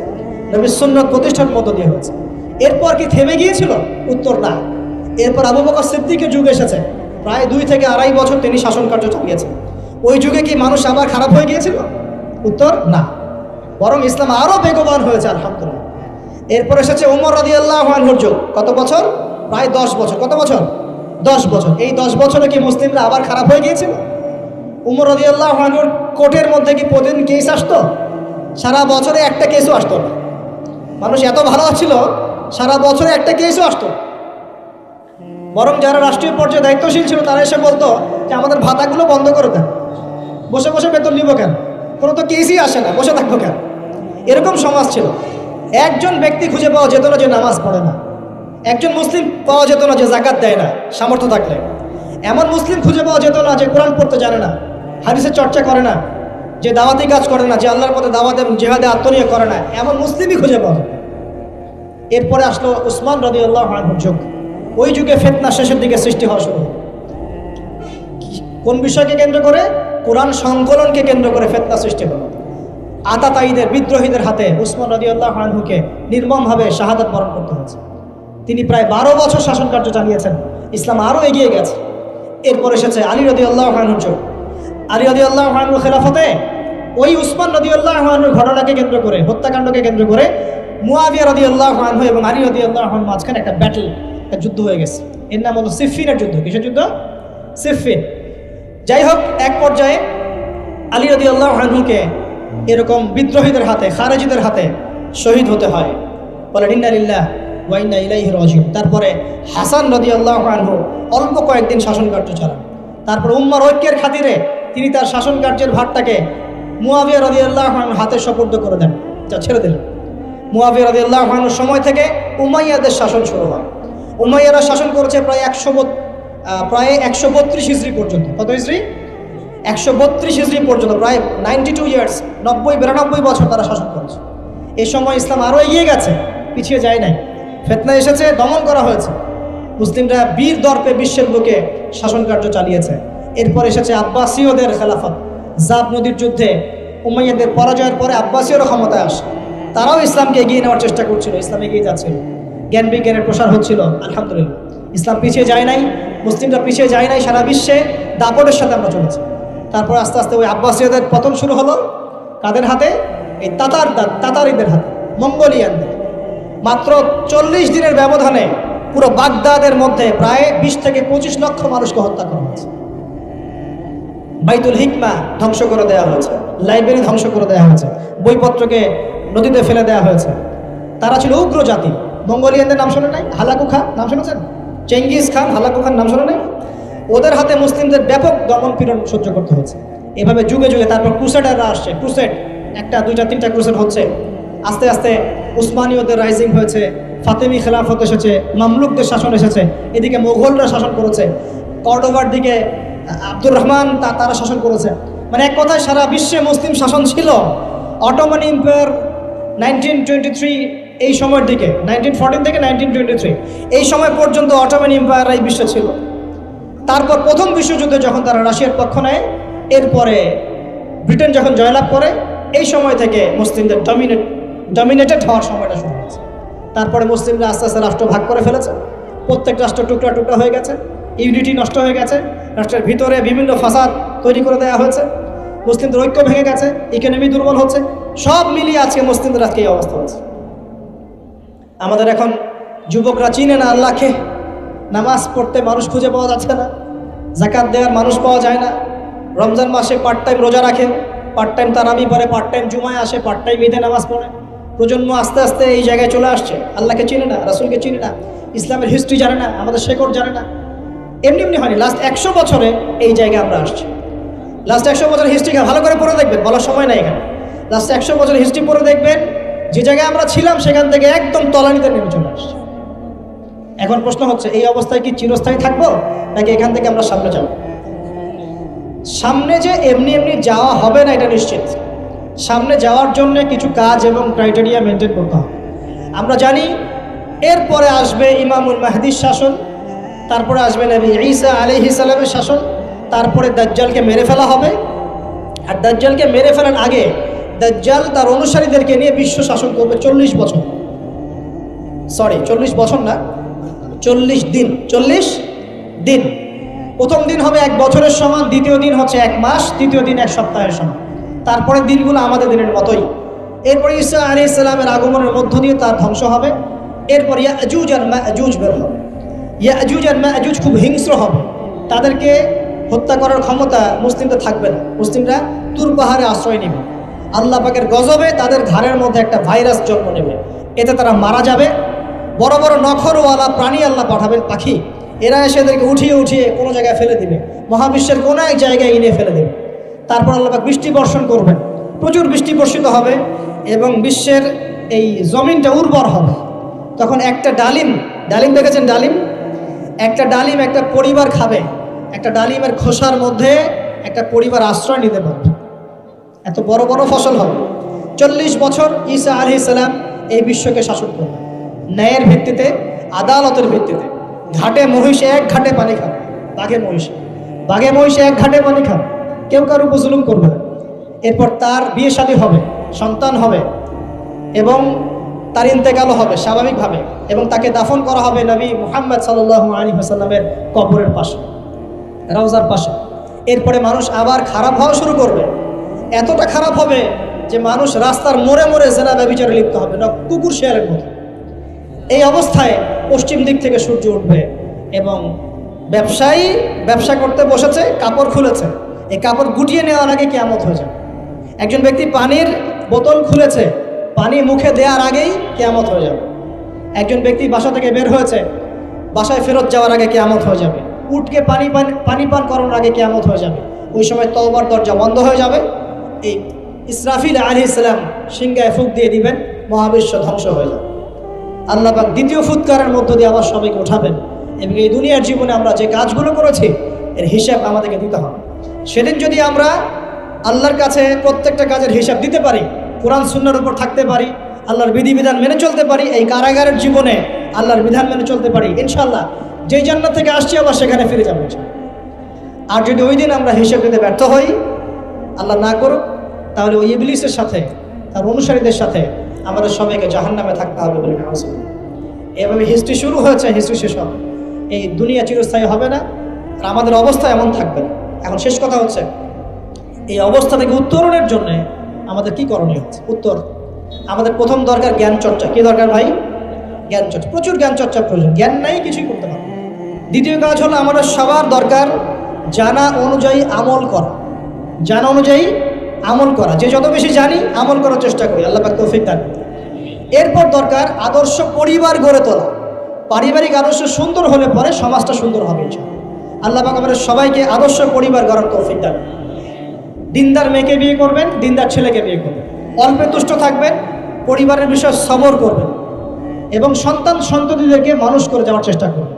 নবীর সুন্নাত প্রতিষ্ঠার মধ্য দিয়ে হয়েছে। এরপর কি থেমে গিয়েছিল? উত্তর, না। এরপর আবু বকর সিদ্দিকের যুগ এসেছে। প্রায় 2 থেকে আড়াই বছর তিনি শাসন কার্য চালিয়েছেন। ওই যুগে কি মানুষ আবার খারাপ হয়ে গিয়েছিল? উত্তর, না। বরং ইসলাম আরও বেগবান হয়েছে, আলহামদুলিল্লাহ। এরপর এসেছে ওমর রাদিয়াল্লাহু আনহুর যুগ। কত বছর? প্রায় 10 বছর। কত বছর? 10 বছর। এই 10 বছরে কি মুসলিমরা আবার খারাপ হয়ে গিয়েছিল? ওমর রাদিয়াল্লাহু আনহুর কোর্টের মধ্যে কি প্রতিদিন কেস আসতো? সারা বছরে একটা কেসও আসতো না। মানুষ এত ভালো ছিল, সারা বছরে একটা কেসও আসতো। বরং যারা রাষ্ট্রীয় পর্যায়ে দায়িত্বশীল ছিল তারা এসে বলতো যে আমাদের ভাতাগুলো বন্ধ করে দেন, বসে বসে বেতন নিব কেন, কোনো তো কেসই আসে না, বসে থাকবো কেন। এরকম সমাজ ছিল। একজন ব্যক্তি খুঁজে পাওয়া যেত না যে নামাজ পড়ে না, একজন মুসলিম পাওয়া যেত না যে যাকাত দেয় না সামর্থ্য থাকলে, এমন মুসলিম খুঁজে পাওয়া যেত না যে কোরআন পড়তে জানে না, হাদিসের চর্চা করে না, যে দাওয়াতি কাজ করে না, যে আল্লাহর পথে দাওয়াত এবং জিহাদে আত্মনিয়োগ করে না, এমন মুসলিমই খুঁজে পাওয়া যেত। এরপরে আসলো উসমান রাদিয়াল্লাহু আনহুর যুগ। ওই যুগে ফিতনা শেষের দিকে সৃষ্টি হওয়া শুরু। কোন বিষয়কে কেন্দ্র করে? কোরআন সংকলনকে কেন্দ্র করে ফিতনা সৃষ্টি হলো। আতাতায়ীদের, বিদ্রোহীদের হাতে উসমান রাদিয়াল্লাহু আনহুকে নির্মমভাবে শাহাদাত বরণ করতে হয়েছে। তিনি প্রায় 12 বছর শাসন কার্য চালিয়েছেন। ইসলাম আরও এগিয়ে গেছে। এরপর এসেছে আলী রাদিয়াল্লাহু আনহুর যুগ। আলী রাদিয়াল্লাহু আনহুর খেলাফতে ওই উসমান রাদিয়াল্লাহু আনহুর ঘটনাকে কেন্দ্র করে, হত্যাকাণ্ডকে কেন্দ্র করে মুয়াবিয়া রাদিয়াল্লাহু আনহু এবং আলী রাদিয়াল্লাহু আনহুর মাঝখানে একটা ব্যাটল, একটা যুদ্ধ হয়ে গেছে। এর নাম হলো সিফফিনের যুদ্ধ। কিসের যুদ্ধ? সিফফিন। যাই হোক, এক পর্যায়ে আলী রাদিয়াল্লাহু আনহুকে এরকম বিদ্রোহীদের হাতে, খারেজিদের হাতে শহীদ হতে হয়। বলেন ইন্না লিল্লাহি ওয়া ইন্না ইলাইহি রাজিউন। তারপরে হাসান রাদিয়াল্লাহু আনহু অল্প কয়েকদিন শাসন কার্য চালান। তারপর উম্মার ঐক্যের খাতিরে তিনি তার শাসন কার্যের ভারটাকে মুয়াবিয়া রাদিয়াল্লাহু আনহুর হাতে সুপর্দ করে দেন, যা ছেড়ে দিলেন। মুয়াবিয়া রাদিয়াল্লাহু আনহুর সময় থেকে উমাইয়াদের শাসন শুরু হয়। উমাইয়ারা শাসন করেছে প্রায় 132 হিজরি পর্যন্ত। কত হিজরি? 132 হিজরি পর্যন্ত, প্রায় 92 ইয়ার্স, 90-92 বছর তারা শাসন করেছে। এই সময় ইসলাম আরও এগিয়ে গেছে, পিছিয়ে যায় নাই। ফিতনা এসেছে, দমন করা হয়েছে। মুসলিমরা বীর দর্পে বিশ্বের বুকে শাসন কার্য চালিয়েছে। এরপর এসেছে আব্বাসীয়দের খেলাফত। জাব নদীর যুদ্ধে উমাইয়াদের পরাজয়ের পরে আব্বাসীয়রা ক্ষমতায় আসে। তারাও ইসলামকে এগিয়ে নেওয়ার চেষ্টা করছিল, ইসলাম এগিয়ে যাচ্ছিল, জ্ঞান বিজ্ঞানের প্রসার হচ্ছিল। আলহামদুলিল্লাহ, ইসলাম পিছিয়ে যায় নাই, মুসলিমরা পিছিয়ে যায় নাই। সারা বিশ্বে দাপটের সাথে আমরা চলেছি। তারপর আস্তে আস্তে ওই আব্বাসীয়দের পতন শুরু হলো। কাদের হাতে? এই তাতারিদের হাতে, মঙ্গোলিয়ানদের। মাত্র 40 দিনের ব্যবধানে পুরো বাগদাদের মধ্যে প্রায় 20 থেকে 25 লক্ষ মানুষকে হত্যা করা হয়েছে। বাইতুল হিকমা ধ্বংস করে দেওয়া হয়েছে, লাইব্রেরি ধ্বংস করে দেওয়া হয়েছে, বইপত্রকে নদীতে ফেলে দেওয়া হয়েছে। তারা ছিল উগ্র জাতি। মঙ্গোলিয়ানদের নাম শোনে নাই? হালাকু খান নাম শুনেছেন? চেঙ্গিস খান, হালাকু খান নাম শোনে নাই? ওদের হাতে মুসলিমদের ব্যাপক দমন পীড়ন সহ্য করতে হয়েছে। এভাবে যুগে যুগে তারপর ক্রুসেডাররা আসছে। ক্রুসেড 1টা 2টা 3টা ক্রুসেড হচ্ছে। আস্তে আস্তে উসমানীয়দের রাইজিং হয়েছে, ফাতেমি খেলাফত এসেছে, মামলুকদের শাসন এসেছে, এদিকে মোগলরা শাসন করেছে, কর্ডোবার দিকে আব্দুর রহমান তারা শাসন করেছে। মানে এক কথায় সারা বিশ্বে মুসলিম শাসন ছিল। অটোমান এম্পায়ার 1923 এই সময়ের দিকে 1914 থেকে 1923 এই সময় পর্যন্ত অটোমান এম্পায়ার এই বিশ্বে ছিল। তারপর প্রথম বিশ্বযুদ্ধে যখন তারা রাশিয়ার পক্ষ নেয়, এরপরে ব্রিটেন যখন জয়লাভ করে, এই সময় থেকে মুসলিমদের ডমিনেটেড হওয়ার সময়টা শুরু হয়েছে। তারপরে মুসলিমরা আস্তে আস্তে রাষ্ট্র ভাগ করে ফেলেছে, প্রত্যেক রাষ্ট্র টুকরা টুকরা হয়ে গেছে, ইউনিটি নষ্ট হয়ে গেছে, রাষ্ট্রের ভিতরে বিভিন্ন ফাসাদ তৈরি করে দেওয়া হয়েছে, মুসলিমদের ঐক্য ভেঙে গেছে, ইকোনমি দুর্বল হচ্ছে, সব মিলিয়ে আজকে মুসলিমদের আজকে এই অবস্থা হচ্ছে। আমাদের এখন যুবকরা চিনে না আল্লাহকে, নামাজ পড়তে মানুষ খুঁজে পাওয়া যাচ্ছে না, যাকাত দেওয়ার মানুষ পাওয়া যায় না, রমজান মাসে পার্ট টাইম রোজা রাখে, পার্ট টাইম তারাবি পড়ে, পার্ট টাইম জুমায় আসে, পার্ট টাইম ঈদে নামাজ পড়ে। প্রজন্ম আস্তে আস্তে এই জায়গায় চলে আসছে, আল্লাহকে চিনে না, রাসূলকে চিনে না, ইসলামের হিস্ট্রি জানে না, আমাদের শেকড় জানে না। এমনি এমনি হয়নি, লাস্ট 100 বছরে এই জায়গায় আমরা আসছি। লাস্ট 100 বছরের হিস্ট্রি ভালো করে পড়ে দেখবেন, বলার সময় নাই এখানে। লাস্ট 100 বছরের হিস্ট্রি পড়ে দেখবেন, যে জায়গায় আমরা ছিলাম সেখান থেকে একদম তলানিতে নেমে চলে আসছি। এখন প্রশ্ন হচ্ছে, এই অবস্থায় কি চিরস্থায়ী থাকবো, নাকি এখান থেকে আমরা সামনে যাব? সামনে যে এমনি এমনি যাওয়া হবে না এটা নিশ্চিত। সামনে যাওয়ার জন্য কিছু কাজ এবং ক্রাইটেরিয়া মেনটেন করতে হবে। আমরা জানি এরপরে আসবে ইমামুল মাহদির শাসন, তারপরে আসবে নবী ঈসা আলাইহিস সালামের শাসন, তারপরে দাজ্জালকে মেরে ফেলা হবে। আর দাজ্জালকে মেরে ফেলার আগে দাজ্জাল তার অনুসারীদেরকে নিয়ে বিশ্ব শাসন করবে 40 বছর। 40 বছর না, 40 দিন। 40 দিন। প্রথম দিন হবে 1 বছরের সমান, দ্বিতীয় দিন হচ্ছে 1 মাস, তৃতীয় দিন 1 সপ্তাহের সমান। তারপরে দিনগুলো আমাদের দিনের মতোই। এরপরে ঈসা আলাইহিস সালামের আগমনের মধ্য দিয়ে তার ধ্বংস হবে। এরপর ইয়াজুজ আর মাজুজ বের হবে। ইয়াজুজ আর মাজুজ খুব হিংস্র হবে, তাদেরকে হত্যা করার ক্ষমতা মুসলিমদের থাকবে না। মুসলিমরা তুর পাহাড়ে আশ্রয় নেবে, আল্লাহ পাকের গজবে তাদের ঘাড়ের মধ্যে একটা ভাইরাস জন্ম নেবে, এতে তারা মারা যাবে। বড় বড় নখরওয়ালা প্রাণী আল্লাহ পাঠাবেন, পাখি, এরা এসে এদেরকে উঠিয়ে উঠিয়ে কোনো জায়গায় ফেলে দিবে, মহাবিশ্বের কোনো এক জায়গায় এনে ফেলে দেবে। তারপর আল্লাহ পাক বৃষ্টি বর্ষণ করবেন, প্রচুর বৃষ্টি বর্ষিত হবে এবং বিশ্বের এই জমিনটা উর্বর হবে। তখন একটা ডালিম দেখেছেন, একটা ডালিম একটা পরিবার খাবে, একটা ডালিমের খোসার মধ্যে একটা পরিবার আশ্রয় নিতে পারবে, এত বড় বড় ফসল হবে। 40 বছর ঈসা আলাইহিস সালাম এই বিশ্বকে শাসন করবে, ন্যায়ের ভিত্তিতে, আদালতের ভিত্তিতে। ঘাটে মহিষে 1 ঘাটে পানি খাবে, বাঘে মহিষে 1 ঘাটে পানি খাবে, কেউ কারো উপর জুলুম করবে না। এরপর তার বিয়ে শাদী হবে, সন্তান হবে এবং তার ইন্তেকালও হবে স্বাভাবিকভাবে, এবং তাকে দাফন করা হবে নবী মুহাম্মদ সাল্লাল্লাহু আলাইহি ওয়াসাল্লামের কবরের পাশে, রওজার পাশে। এরপরে মানুষ আবার খারাপ হওয়া শুরু করবে, এতটা খারাপ হবে যে মানুষ রাস্তার মোড়ে মোড়ে জেনা ব্যভিচারে লিপ্ত হবে না, কুকুর শেয়ালের মতো। এই অবস্থায় পশ্চিম দিক থেকে সূর্য উঠবে এবং ব্যবসায়ী ব্যবসা করতে বসেছে, কাপড় খুলেছে, এই কাপড় গুটিয়ে নেওয়ার আগে কিয়ামত হয়ে যাবে। একজন ব্যক্তি পানির বোতল খুলেছে, পানি মুখে দেওয়ার আগেই কিয়ামত হয়ে যাবে। একজন ব্যক্তি বাসা থেকে বের হয়েছে, বাসায় ফেরত যাওয়ার আগে কিয়ামত হয়ে যাবে। উটকে পানি পান করানোর আগে কিয়ামত হয়ে যাবে। ওই সময় তওবার দরজা বন্ধ হয়ে যাবে। এই ইসরাফিল আলাইহিস সালাম সিংহায় ফুঁক দিয়ে দিবেন, মহাবিশ্ব ধ্বংস হয়ে যাবে। আল্লাহ পাক দ্বিতীয় ফুৎকারের মধ্য দিয়ে আবার সবাইকে উঠাবেন এবং এই দুনিয়ার জীবনে আমরা যে কাজগুলো করেছি এর হিসাব আমাদেরকে দিতে হবে। সেদিন যদি আমরা আল্লাহর কাছে প্রত্যেকটা কাজের হিসাব দিতে পারি, কোরআন সুন্নাহর উপর থাকতে পারি, আল্লাহর বিধিবিধান মেনে চলতে পারি, এই কারাগারের জীবনে আল্লাহর বিধান মেনে চলতে পারি, ইনশাআল্লাহ যেই জান্নাত থেকে আসছি আবার সেখানে ফিরে যাবো। আর যদি ওই দিন আমরা হিসাব দিতে ব্যর্থ হই, আল্লাহ না করুক, তাহলে ওই ইবলিসের সাথে, তার অনুসারীদের সাথে আমাদের সবাইকে জাহান্নামে থাকতে হবে বলে নামাজ। এভাবে হিস্ট্রি শুরু হয়েছে, হিস্ট্রি শেষ হবে। এই দুনিয়া চিরস্থায়ী হবে না, আর আমাদের অবস্থা এমন থাকবে না। এখন শেষ কথা হচ্ছে, এই অবস্থা থেকে উত্তরণের জন্য আমাদের কি করণীয় হচ্ছে? উত্তর, আমাদের প্রথম দরকার জ্ঞান চর্চা। কি দরকার ভাই? জ্ঞান চর্চা, প্রচুর জ্ঞান চর্চার প্রয়োজন। জ্ঞান নাই কিছুই করতে পারবে। দ্বিতীয় কাজ হলো আমাদের সবার দরকার জানা অনুযায়ী আমল করা। জানা অনুযায়ী আমল করা, যে যত বেশি জানি আমল করার চেষ্টা করি, আল্লাহ পাক তৌফিক দান। এরপর দরকার আদর্শ পরিবার গড়ে তোলা। পারিবারিক আদর্শ সুন্দর হলে পরে সমাজটা সুন্দর হবে ইনশাআল্লাহ। আল্লাহ পাক আমাদের সবাইকে আদর্শ পরিবার গড়ার তৌফিক দান। দিনদার মেয়েকে বিয়ে করবেন, দিনদার ছেলেকে বিয়ে করবেন, অল্পে তুষ্ট থাকবেন, পরিবারের বিষয়ে সবর করবেন এবং সন্ততিদেরকে মানুষ করে যাওয়ার চেষ্টা করবেন।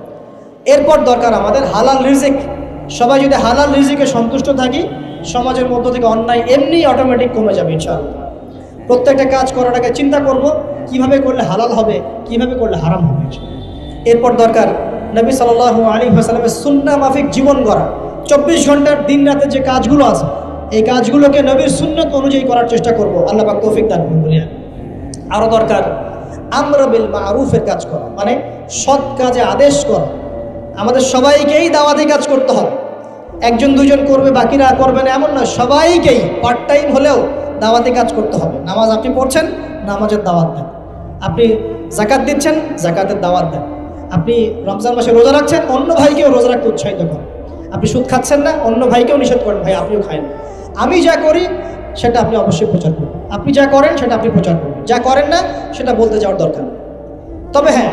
এরপর দরকার আমাদের হালাল রিজিক। সবাই যদি হালাল রিজিকে সন্তুষ্ট থাকি, সমাজের মধ্য থেকে অন্যায় এমনি অটোমেটিক কমে যাবে ইনশাআল্লাহ। প্রত্যেকটা কাজ করার আগে চিন্তা করব কিভাবে করলে হালাল হবে, কিভাবে করলে হারাম হবে। এরপর দরকার নবী সাল্লাল্লাহু আলাইহি ওয়াসাল্লামের সুন্নাহ মাফিক জীবন গড়া। 24 ঘন্টার দিন রাতে যে কাজগুলো আছে এই কাজগুলোকে নবীর সুন্নাত অনুযায়ী করার চেষ্টা করব। আল্লাহ পাক তৌফিক দান করুন। আরও দরকার আমর বিল মারুফের কাজ করা, মানে সৎ কাজে আদেশ করা। আমাদের সবাইকেই দাওয়াতি কাজ করতে হবে। একজন দুজন করবে বাকিরা করবে না এমন নয়, সবাইকেই পার্ট টাইম হলেও দাওয়াতি কাজ করতে হবে। নামাজ আপনি পড়ছেন, নামাজের দাওয়াত দেন। আপনি যাকাত দিচ্ছেন, যাকাতের দাওয়াত দেন। আপনি রমজান মাসে রোজা রাখছেন, অন্য ভাইকেও রোজা রাখতে উৎসাহিত করেন। আপনি সুদ খাচ্ছেন না, অন্য ভাইকেও নিষেধ করেন, ভাই আপনিও খায় না। আমি যা করি সেটা আপনি অবশ্যই প্রচার করবেন, আপনি যা করেন সেটা আপনি প্রচার করবেন, যা করেন না সেটা বলতে যাওয়ার দরকার নেই। তবে হ্যাঁ,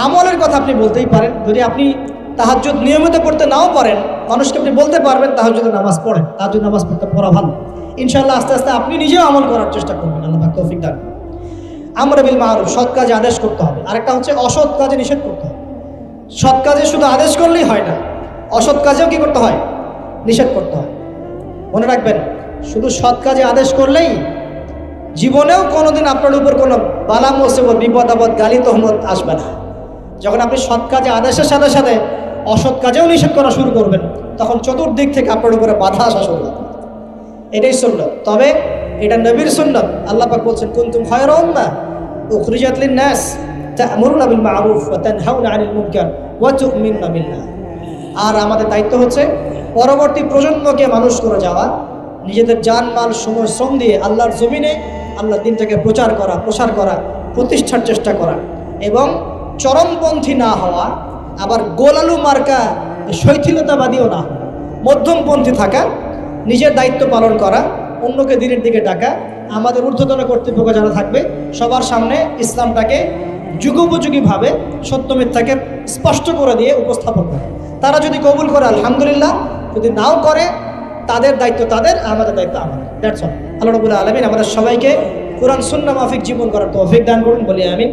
আমলের কথা আপনি বলতেই পারেন। যদি আপনি তাহাজ্জুদ নিয়মিত পড়তে নাও পারেন, মানুষকে আপনি বলতে পারবেন তাহাজ্জুদের নামাজ পড়েন, তাহাজ্জুদ নামাজ পড়া ভালো। ইনশাআল্লাহ আস্তে আস্তে আপনি নিজেও আমল করার চেষ্টা করবেন। আল্লাহ পাক তৌফিক দান। আমর বিল মারুফ, সৎ কাজে আদেশ করতে হবে। আরেকটা হচ্ছে অসৎ কাজে নিষেধ করতে হবে। সৎ কাজে শুধু আদেশ করলেই হয় না, অসৎ কাজেও কি করতে হয়? নিষেধ করতে হয়। মনে রাখবেন, শুধু সৎ কাজে আদেশ করলেই জীবনেও কোনোদিন আপনার উপর কোনো বালা মুসিবত, বিপদ আপদ, গালি তহমত আসবে না। যখন আপনি সৎ কাজে আদেশের সাথে সাথে অসৎ কাজেও নিষেধ করা শুরু করবেন, তখন চতুর্দিক থেকে আপনার উপরে বাধা আসা শুরু হবে। এটাই সুন্নাত। তবে এটা নবীর সুন্নাত। আল্লাহ পাক বলছেন, কুনতুম খায়রা উম্মাহ উখরিজাত লিন-নাস তা'মুরুনা বিল মা'রুফ ওয়া তানহাউনা আনিল মুনকার ওয়া তু'মিনুনা বিল্লাহ। আর আমাদের দায়িত্ব হচ্ছে পরবর্তী প্রজন্মকে মানুষ করে যাওয়া, নিজেদের জান মাল সময় শ্রম দিয়ে আল্লাহর জমিনে আল্লাহর দিনটাকে প্রচার করা, প্রসার করা, প্রতিষ্ঠার চেষ্টা করা, এবং চরমপন্থী না হওয়া, আবার গোলালু মার্কা শৈথিলতাবাদীও না হওয়া, মধ্যমপন্থী থাকা, নিজের দায়িত্ব পালন করা, অন্যকে দিনের দিকে ডাকা। আমাদের ঊর্ধ্বতন কর্তৃপক্ষ যারা থাকবে সবার সামনে ইসলামটাকে যুগোপযোগীভাবে সত্য মিথ্যাকে স্পষ্ট করে দিয়ে উপস্থাপন করে। তারা যদি কবুল করে আলহামদুলিল্লাহ, যদি নাও করে তাদের দায়িত্ব তাদের, আমাদের দায়িত্ব আমাদের। That's all. আল্লাহ রাব্বুল আলামিন আমাদের সবাইকে কোরআন সুন্নাহ মাফিক জীবন করার তৌফিক দান করুন, বলি আমিন।